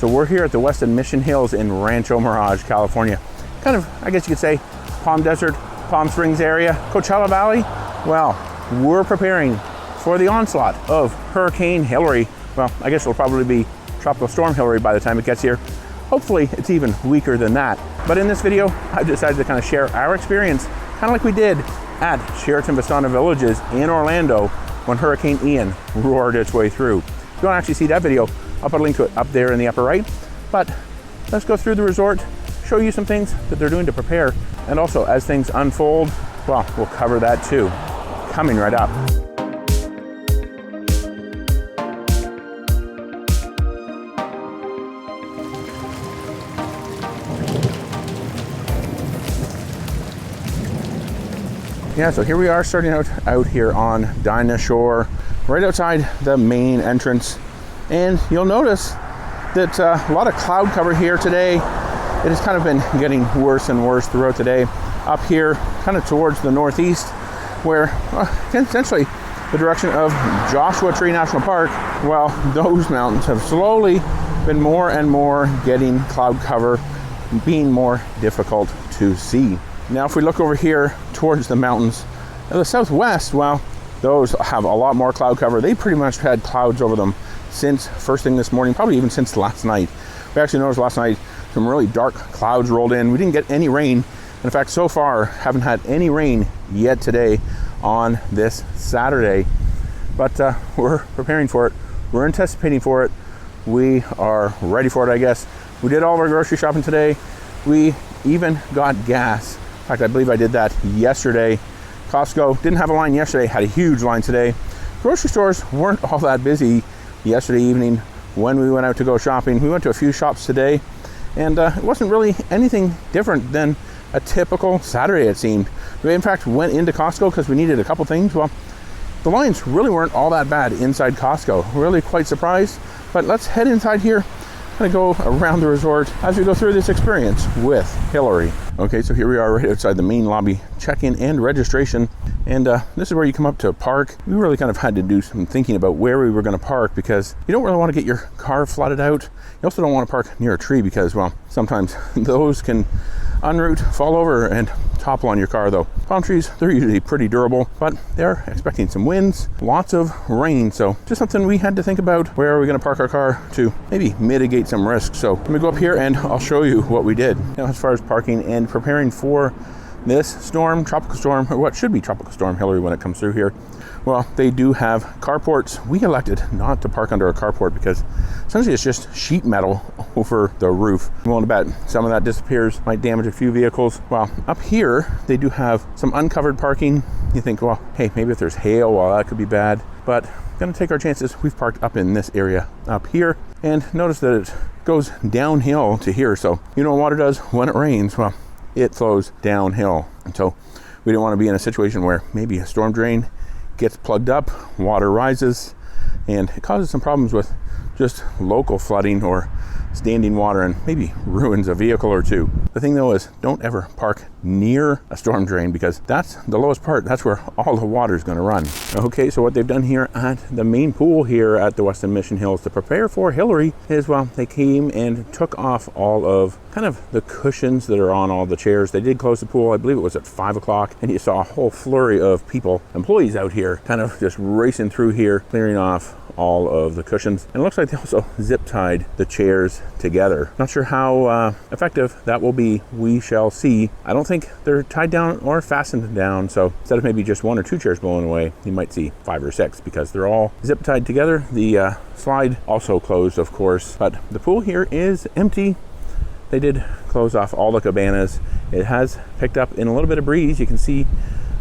So we're here at the Westin Mission Hills in Rancho Mirage, California. Kind of, I guess you could say, Palm Desert, Palm Springs area, Coachella Valley. Well, we're preparing for the onslaught of Hurricane Hilary. Well, I guess it'll probably be Tropical Storm Hilary by the time it gets here. Hopefully it's even weaker than that. But in this video, I decided to kind of share our experience, kind of like we did at Sheraton VISTANA Villages in Orlando when Hurricane Ian roared its way through. If you want to actually see that video, I'll put a link to it up there in the upper right. But let's go through the resort, show you some things that they're doing to prepare, and also as things unfold, well, we'll cover that too. Coming right up. Yeah, so here we are starting out here on Dinah Shore, right outside the main entrance. And you'll notice that a lot of cloud cover here today. It has kind of been getting worse and worse throughout the day. Up here, kind of towards the northeast, where essentially the direction of Joshua Tree National Park, well, those mountains have slowly been more and more getting cloud cover, being more difficult to see. Now, if we look over here towards the mountains, the southwest, well, those have a lot more cloud cover. They pretty much had clouds over them since first thing this morning, probably even since last night. We actually noticed last night some really dark clouds rolled in. We didn't get any rain. And in fact, so far, haven't had any rain yet today on this Saturday. But we're preparing for it. We're anticipating for it. We are ready for it, I guess. We did all of our grocery shopping today. We even got gas. In fact, I believe I did that yesterday. Costco didn't have a line yesterday, had a huge line today. Grocery stores weren't all that busy yesterday evening when we went out to go shopping. We went to a few shops today, and it wasn't really anything different than a typical Saturday, it seemed. We in fact went into Costco because we needed a couple things. Well, the lines really weren't all that bad inside Costco. Really quite surprised. But let's head inside here, kind of go around the resort as we go through this experience with Hilary. Okay, so here we are right outside the main lobby, check-in and registration. And this is where you come up to park. We really kind of had to do some thinking about where we were going to park because you don't really want to get your car flooded out. You also don't want to park near a tree because, well, sometimes those can en route fall over and topple on your car though. Palm trees, they're usually pretty durable, but they're expecting some winds, lots of rain. So just something we had to think about. Where are we going to park our car to maybe mitigate some risk? So let me go up here and I'll show you what we did. Now, as far as parking and preparing for this storm, tropical storm, or what should be Tropical Storm Hilary when it comes through here, well, they do have carports. We elected not to park under a carport because essentially it's just sheet metal over the roof. I'm willing to bet some of that disappears, might damage a few vehicles. Well, up here, they do have some uncovered parking. You think, well, hey, maybe if there's hail, well, that could be bad. But gonna take our chances. We've parked up in this area up here, and notice that it goes downhill to here. So you know what water does when it rains? Well, it flows downhill. And so we don't want to be in a situation where maybe a storm drain gets plugged up, water rises, and it causes some problems with just local flooding or standing water and maybe ruins a vehicle or two. The thing though is, don't ever park near a storm drain because that's the lowest part. That's where all the water is going to run. Okay, so what they've done here at the main pool here at the Westin Mission Hills to prepare for Hilary is, well, they came and took off all of kind of the cushions that are on all the chairs. They did close the pool, I believe it was at 5 o'clock, and you saw a whole flurry of people, employees out here, kind of just racing through here, clearing off all of the cushions. And it looks like they also zip tied the chairs together. Not sure how effective that will be. We shall see. I don't think they're tied down or fastened down, so instead of maybe just 1 or 2 chairs blowing away, you might see 5 or 6 because they're all zip tied together. The slide also closed, of course, but the pool here is empty. They did close off all the cabanas. It has picked up in a little bit of breeze. You can see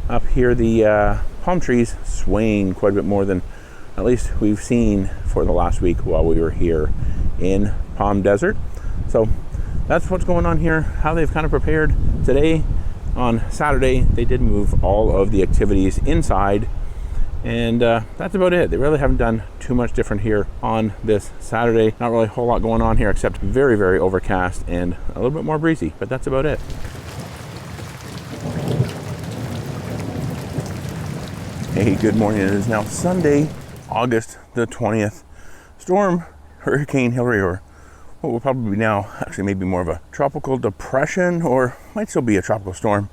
up here the palm trees swaying quite a bit more than at least we've seen for the last week while we were here in Palm Desert. So that's what's going on here, how they've kind of prepared. Today, on Saturday, they did move all of the activities inside, and that's about it. They really haven't done too much different here on this Saturday. Not really a whole lot going on here except very, very overcast and a little bit more breezy, but that's about it. Hey, good morning. It is now Sunday, August the 20th. Hurricane Hilary, or what will probably be now actually maybe more of a tropical depression, or might still be a tropical storm.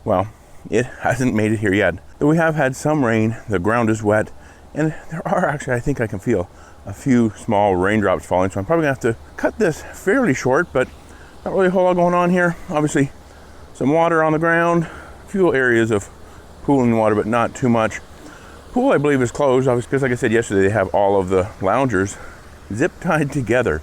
Well, it hasn't made it here yet. Though we have had some rain, the ground is wet, and there are actually, I think I can feel a few small raindrops falling, so I'm probably gonna have to cut this fairly short, but not really a whole lot going on here. Obviously, some water on the ground, a few areas of pooling water, but not too much. Pool, I believe, is closed, obviously, because like I said yesterday, they have all of the loungers zip tied together.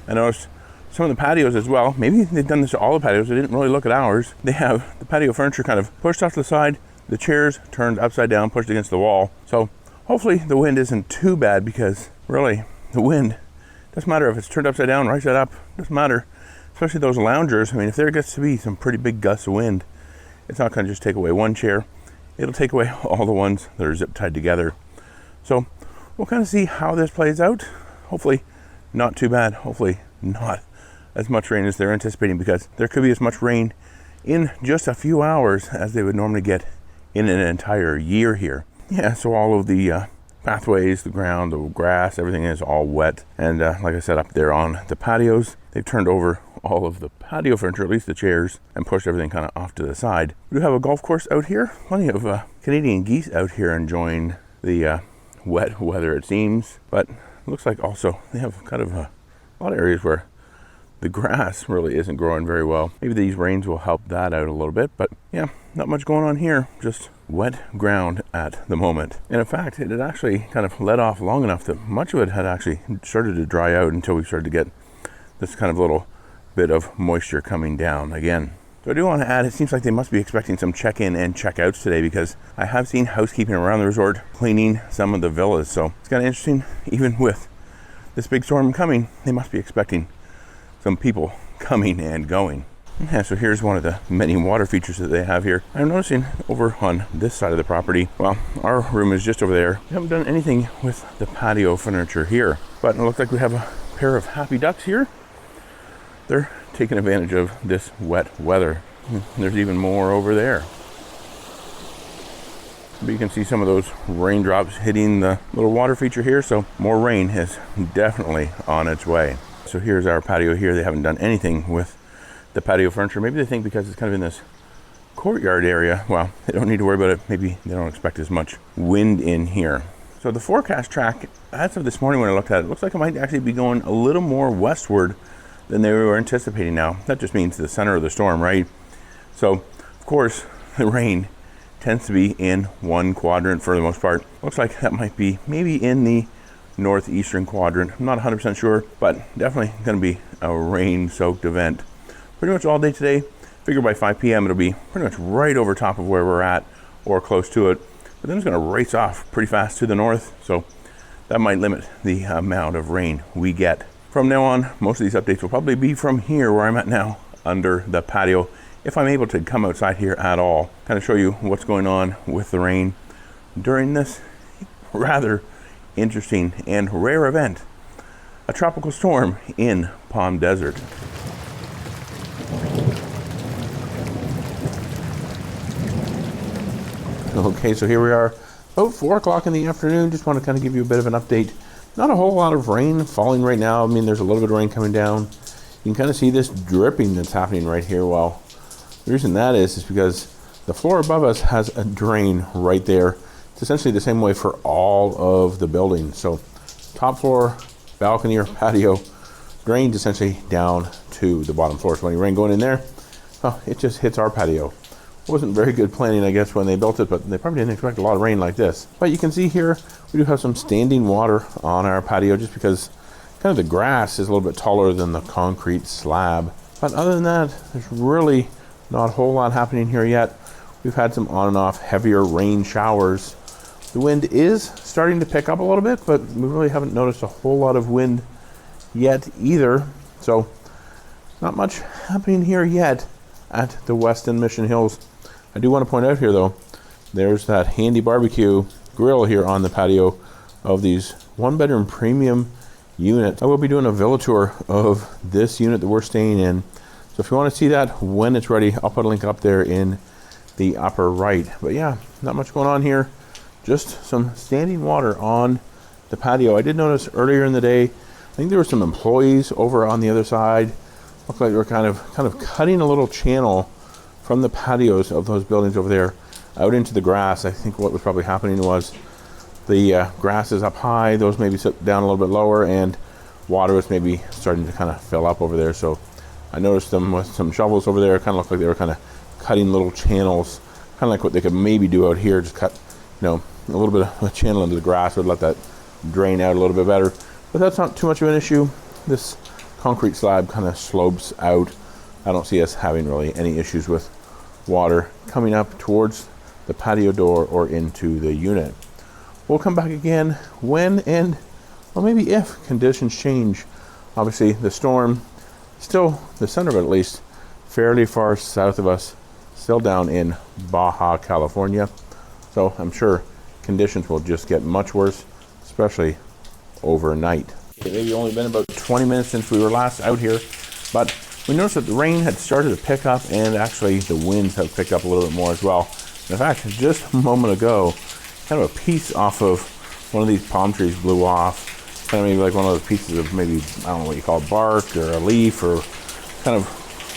I noticed some of the patios as well. Maybe they've done this to all the patios. I didn't really look at ours. They have the patio furniture kind of pushed off to the side, the chairs turned upside down, pushed against the wall. So hopefully the wind isn't too bad, because really the wind doesn't matter if it's turned upside down, right side up, doesn't matter. Especially those loungers. I mean, if there gets to be some pretty big gusts of wind, it's not going to just take away one chair. It'll take away all the ones that are zip tied together. So we'll kind of see how this plays out. Hopefully not too bad. Hopefully not as much rain as they're anticipating, because there could be as much rain in just a few hours as they would normally get in an entire year here. Yeah, so all of the pathways, the ground, the grass, everything is all wet. And like I said, up there on the patios, they've turned over all of the patio furniture, at least the chairs, and pushed everything kind of off to the side. We do have a golf course out here. Plenty of Canadian geese out here enjoying the wet weather, it seems. But it looks like also they have kind of a lot of areas where the grass really isn't growing very well. Maybe these rains will help that out a little bit, but yeah, not much going on here. Just wet ground at the moment. And in fact, it had actually kind of let off long enough that much of it had actually started to dry out until we started to get this kind of little bit of moisture coming down again. So I do want to add, it seems like they must be expecting some check-in and check-outs today, because I have seen housekeeping around the resort cleaning some of the villas. So it's kind of interesting, even with this big storm coming, they must be expecting some people coming and going. Yeah, so here's one of the many water features that they have here. I'm noticing over on this side of the property, well, our room is just over there. We haven't done anything with the patio furniture here, but it looks like we have a pair of happy ducks here. They're taking advantage of this wet weather. There's even more over there. But you can see some of those raindrops hitting the little water feature here, so more rain is definitely on its way. So here's our patio here. They haven't done anything with the patio furniture. Maybe they think because it's kind of in this courtyard area, well, they don't need to worry about it. Maybe they don't expect as much wind in here. So the forecast track, as of this morning when I looked at it, looks like it might actually be going a little more westward than they were anticipating now. That just means the center of the storm, right? So, of course, the rain tends to be in one quadrant for the most part. Looks like that might be maybe in the northeastern quadrant. I'm not 100% sure, but definitely going to be a rain-soaked event. Pretty much all day today. Figure by 5 p.m. it'll be pretty much right over top of where we're at or close to it. But then it's going to race off pretty fast to the north, so that might limit the amount of rain we get. From now on, most of these updates will probably be from here where I'm at now, under the patio, if I'm able to come outside here at all. Kind of show you what's going on with the rain during this rather interesting and rare event, a tropical storm in Palm Desert. Okay, so here we are, about 4 o'clock in the afternoon. Just want to kind of give you a bit of an update. Not a whole lot of rain falling right now. I mean, there's a little bit of rain coming down. You can kind of see this dripping that's happening right here. Well, the reason that is because the floor above us has a drain right there. It's essentially the same way for all of the buildings. So top floor, balcony or patio, drains essentially down to the bottom floor. So when you rain going in there, well, it just hits our patio. It wasn't very good planning, I guess, when they built it, but they probably didn't expect a lot of rain like this. But you can see here, we do have some standing water on our patio just because kind of the grass is a little bit taller than the concrete slab. But other than that, there's really not a whole lot happening here yet. We've had some on and off heavier rain showers. The wind is starting to pick up a little bit, but we really haven't noticed a whole lot of wind yet either. So not much happening here yet at the Westin Mission Hills. I do want to point out here though, there's that handy barbecue grill here on the patio of these 1-bedroom premium units. I will be doing a villa tour of this unit that we're staying in. So if you want to see that when it's ready, I'll put a link up there in the upper right. But yeah, not much going on here. Just some standing water on the patio. I did notice earlier in the day, think there were some employees over on the other side. Looked like they were kind of cutting a little channel from the patios of those buildings over there out into the grass. I think what was probably happening was the grass is up high, those maybe sit down a little bit lower, and water was maybe starting to kind of fill up over there. So I noticed them with some shovels over there. Kind of looked like they were kind of cutting little channels, kind of like what they could maybe do out here. Just cut, a little bit of a channel into the grass would let that drain out a little bit better. But that's not too much of an issue. This concrete slab kind of slopes out. I don't see us having really any issues with water coming up towards the patio door or into the unit. We'll come back again when and, well, maybe if conditions change. Obviously, the storm, still the center of it at least, fairly far south of us, still down in Baja California. So I'm sure conditions will just get much worse, especially overnight. It maybe only been about 20 minutes since we were last out here, but we noticed that the rain had started to pick up, and actually the winds have picked up a little bit more as well. In fact, just a moment ago, kind of a piece off of one of these palm trees blew off. Kind of maybe like one of those pieces of maybe, I don't know what you call it, bark or a leaf or kind of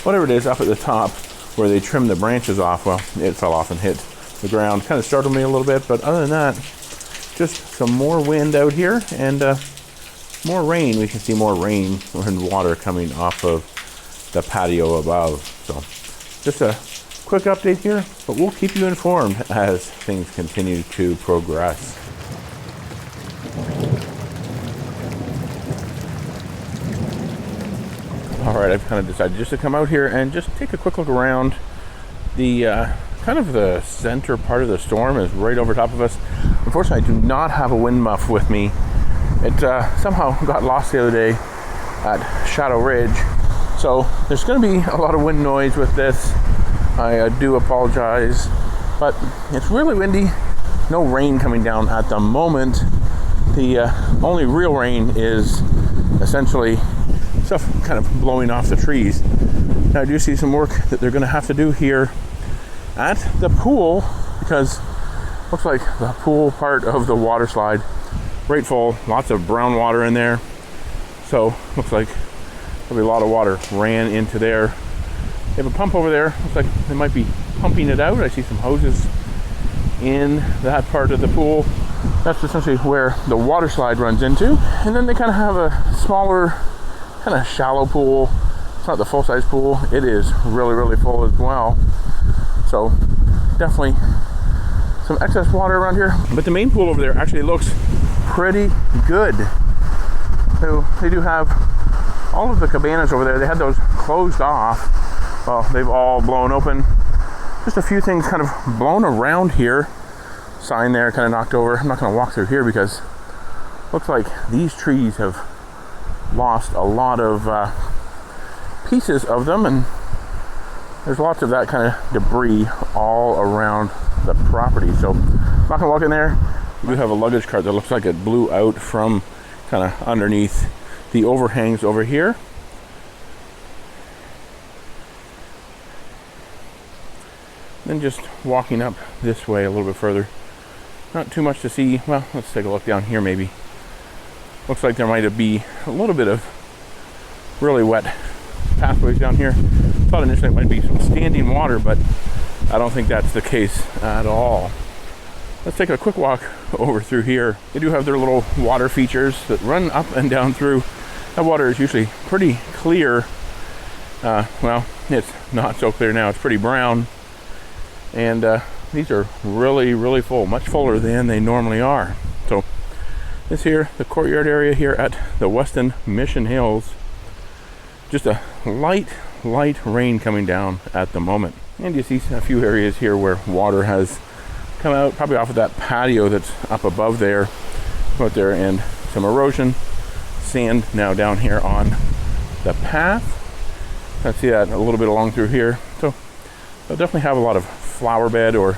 whatever it is up at the top where they trim the branches off. Well, it fell off and hit the ground. Kind of startled me a little bit, but other than that, just some more wind out here and more rain. We can see more rain and water coming off of the patio above. So just a quick update here, but we'll keep you informed as things continue to progress. All right, I've kind of decided just to come out here and just take a quick look around. The kind of the center part of the storm is right over top of us. Unfortunately, I do not have a wind muff with me. It somehow got lost the other day at Shadow Ridge. So there's going to be a lot of wind noise with this. I do apologize, but it's really windy. No rain coming down at the moment. The only real rain is essentially stuff kind of blowing off the trees. Now I do see some work that they're going to have to do here at the pool, because it looks like the pool part of the water slide right full, lots of brown water in there. So looks like there'll be a lot of water ran into there. They have a pump over there. Looks like they might be pumping it out. I see some hoses in that part of the pool. That's essentially where the water slide runs into. And then they kind of have a smaller, kind of shallow pool. It's not the full-size pool. It is really, really full as well. So definitely some excess water around here. But the main pool over there actually looks pretty good. So they do have all of the cabanas over there. They had those closed off. Well, they've all blown open. Just a few things kind of blown around here. Sign there kind of knocked over. I'm not going to walk through here because it looks like these trees have lost a lot of pieces of them, and there's lots of that kind of debris all around the property. So I'm not going to walk in there. We do have a luggage cart that looks like it blew out from kind of underneath the overhangs over here. Then just walking up this way a little bit further. Not too much to see. Well, let's take a look down here maybe. Looks like there might be a little bit of really wet pathways down here. Thought initially it might be some standing water, but I don't think that's the case at all. Let's take a quick walk over through here. They do have their little water features that run up and down through. That water is usually pretty clear. Well, it's not so clear now. It's pretty brown. And these are really, really full, much fuller than they normally are. So this here, the courtyard area here at the Westin Mission Hills, just a light rain coming down at the moment. And you see a few areas here where water has come out, probably off of that patio that's up above there, out there, and some erosion, sand now down here on the path. I see that a little bit along through here. So they'll definitely have a lot of flower bed or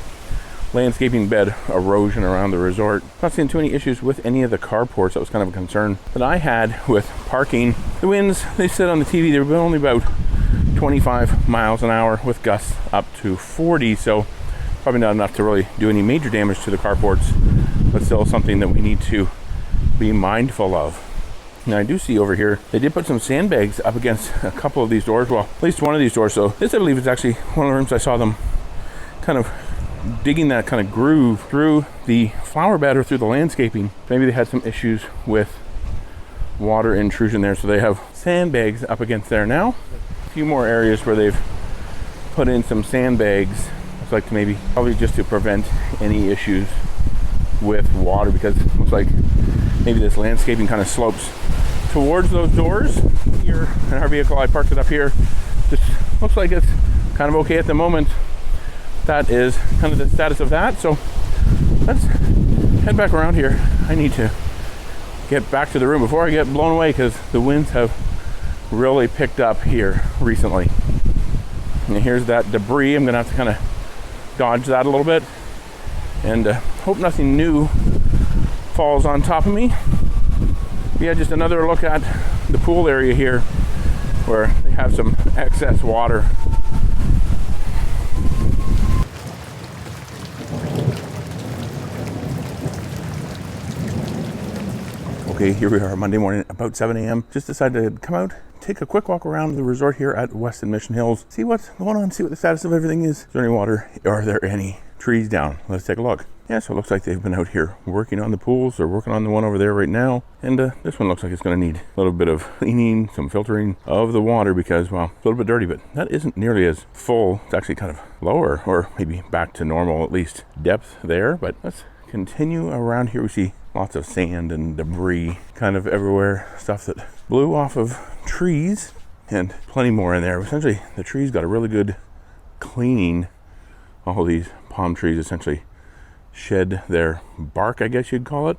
landscaping bed erosion around the resort. Not seeing too many issues with any of the carports. That was kind of a concern that I had with parking. The winds, they said on the TV, they were only about 25 miles an hour with gusts up to 40. So probably not enough to really do any major damage to the carports, but still something that we need to be mindful of. Now I do see over here, they did put some sandbags up against a couple of these doors. Well, at least one of these doors. So this, I believe, is actually one of the rooms I saw them kind of digging that kind of groove through the flower bed or through the landscaping. Maybe they had some issues with water intrusion there, so they have sandbags up against there now. A few more areas where they've put in some sandbags. Looks like maybe probably just to prevent any issues with water, because it looks like maybe this landscaping kind of slopes towards those doors. Here in our vehicle, I parked it up here. Just looks like it's kind of okay at the moment. That is kind of the status of that. So let's head back around here. I need to get back to the room before I get blown away, because the winds have really picked up here recently. And here's that debris. I'm gonna have to kind of dodge that a little bit, and hope nothing new falls on top of me. Yeah, just another look at the pool area here, where they have some excess water. Okay, here we are Monday morning, about 7 a.m. Just decided to come out, take a quick walk around the resort here at Westin Mission Hills, see what's going on, see what the status of everything is. Is there any water? Are there any trees down? Let's take a look. Yeah, so it looks like they've been out here working on the pools. They're working on the one over there right now. And this one looks like it's going to need a little bit of cleaning, some filtering of the water, because, well, it's a little bit dirty, but that isn't nearly as full. It's actually kind of lower, or maybe back to normal, at least depth there. But let's continue around here. We see lots of sand and debris kind of everywhere, stuff that blew off of trees, and plenty more in there. Essentially, the trees got a really good cleaning. All these palm trees essentially shed their bark, I guess you'd call it.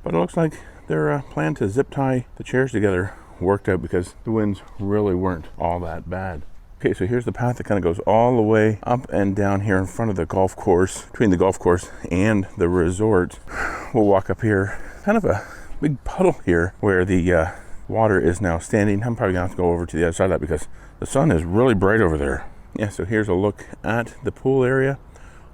But it looks like their plan to zip tie the chairs together worked out, because the winds really weren't all that bad. Okay, so here's the path that kind of goes all the way up and down here in front of the golf course, between the golf course and the resort. We'll walk up here. Kind of a big puddle here where the water is now standing. I'm probably gonna have to go over to the other side of that, because the sun is really bright over there. Yeah, so here's a look at the pool area.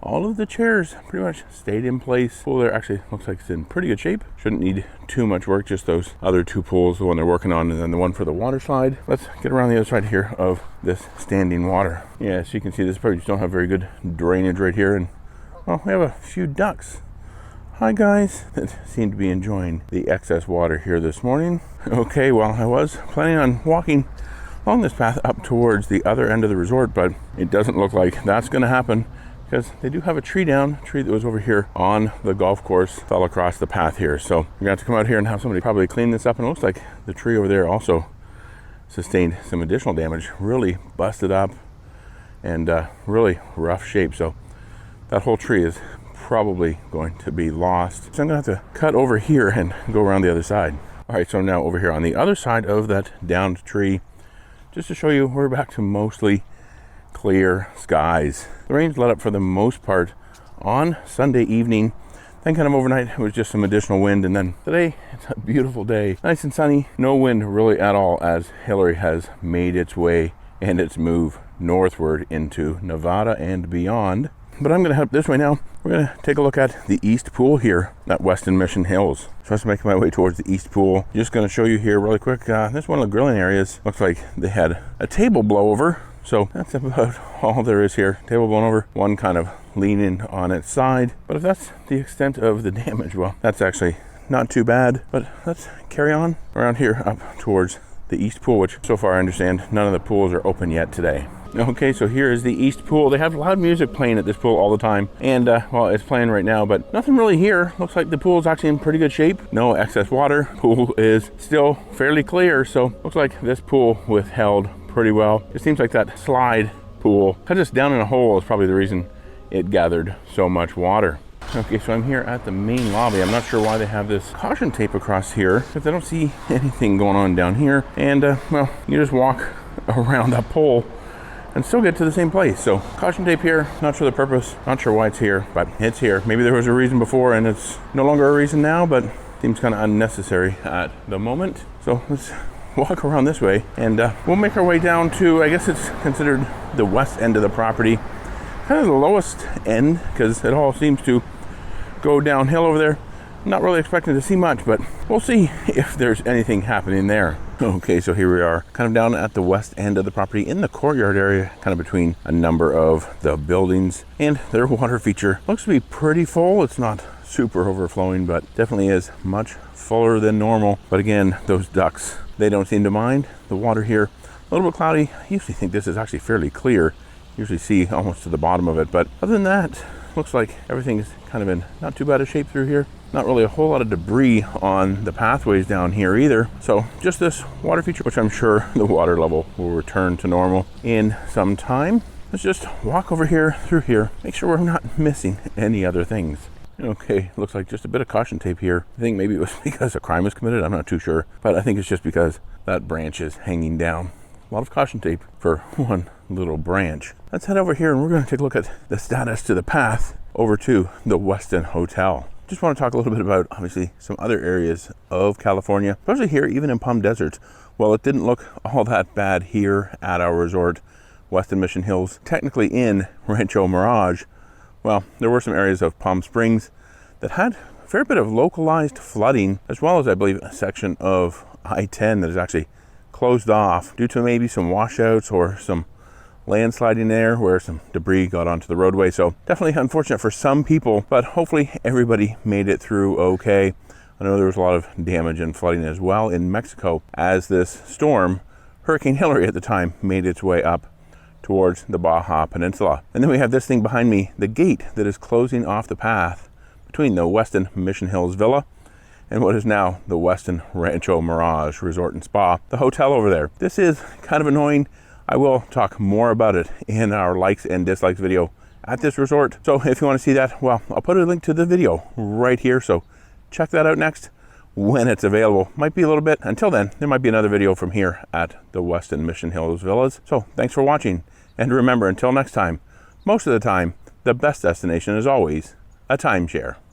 All of the chairs pretty much stayed in place. Pool there actually looks like it's in pretty good shape. Shouldn't need too much work, just those other two pools, the one they're working on and then the one for the water slide. Let's get around the other side here of this standing water. Yeah, so you can see this probably just don't have very good drainage right here. And well, we have a few ducks. Hi guys, that seem to be enjoying the excess water here this morning. Okay, well, I was planning on walking along this path up towards the other end of the resort, but it doesn't look like that's going to happen, because they do have a tree down, a tree that was over here on the golf course, fell across the path here. So we're gonna have to come out here and have somebody probably clean this up. And it looks like the tree over there also sustained some additional damage, really busted up and really rough shape. So that whole tree is probably going to be lost. So I'm gonna have to cut over here and go around the other side. All right, so now over here on the other side of that downed tree, just to show you, we're back to mostly clear skies. The rain's let up for the most part on Sunday evening. Then kind of overnight, it was just some additional wind. And then today, it's a beautiful day. Nice and sunny. No wind really at all, as Hilary has made its way and its move northward into Nevada and beyond. But I'm going to head up this way now. We're going to take a look at the East Pool here at Westin Mission Hills. So I'm making my way towards the East Pool. Just going to show you here really quick. This is one of the grilling areas. Looks like they had a table blow over. So that's about all there is here. Table blown over, one kind of leaning on its side. But if that's the extent of the damage, well, that's actually not too bad. But let's carry on around here up towards the East Pool, which so far I understand none of the pools are open yet today. Okay, so here is the East Pool. They have loud music playing at this pool all the time. And, well, it's playing right now, but nothing really here. Looks like the pool is actually in pretty good shape. No excess water. Pool is still fairly clear. So looks like this pool withheld pretty well. It seems like that slide pool cut us down in a hole is probably the reason it gathered so much water. Okay, so I'm here at the main lobby. I'm not sure why they have this caution tape across here, because I don't see anything going on down here. And, well, you just walk around that pole and still get to the same place. So caution tape here, not sure the purpose, not sure why it's here, but it's here. Maybe there was a reason before and it's no longer a reason now, but seems kind of unnecessary at the moment. So let's walk around this way and we'll make our way down to, I guess it's considered the west end of the property. Kind of the lowest end, because it all seems to go downhill over there. Not really expecting to see much, but we'll see if there's anything happening there. Okay, so here we are, kind of down at the west end of the property in the courtyard area, kind of between a number of the buildings, and their water feature looks to be pretty full. It's not super overflowing, but definitely is much fuller than normal. But again, those ducks, they don't seem to mind. The water here, a little bit cloudy. I usually think this is actually fairly clear. Usually see almost to the bottom of it, but other than that, looks like everything is kind of in not too bad a shape through here. Not really a whole lot of debris on the pathways down here either. So just this water feature, which I'm sure the water level will return to normal in some time. Let's just walk over here through here, make sure we're not missing any other things. Okay, looks like just a bit of caution tape here. I think maybe it was because a crime was committed, I'm not too sure, but I think it's just because that branch is hanging down. A lot of caution tape for one little branch. Let's head over here and we're going to take a look at the status to the path over to the Westin Hotel. Just want to talk a little bit about obviously some other areas of California, especially here, even in Palm Desert. Well, it didn't look all that bad here at our resort, Westin Mission Hills, technically in Rancho Mirage. Well, there were some areas of Palm Springs that had a fair bit of localized flooding, as well as I believe a section of I-10 that is actually closed off due to maybe some washouts or some landsliding there where some debris got onto the roadway. So definitely unfortunate for some people, but hopefully everybody made it through okay. I know there was a lot of damage and flooding as well in Mexico as this storm, Hurricane Hilary at the time, made its way up towards the Baja Peninsula. And then we have this thing behind me, the gate that is closing off the path between the Westin Mission Hills Villa and what is now the Westin Rancho Mirage Resort and Spa, the hotel over there. This is kind of annoying. I will talk more about it in our likes and dislikes video at this resort. So if you want to see that, well, I'll put a link to the video right here. So check that out next when it's available. Might be a little bit. Until then, there might be another video from here at the Westin Mission Hills Villas. So thanks for watching. And remember, until next time, most of the time, the best destination is always a timeshare.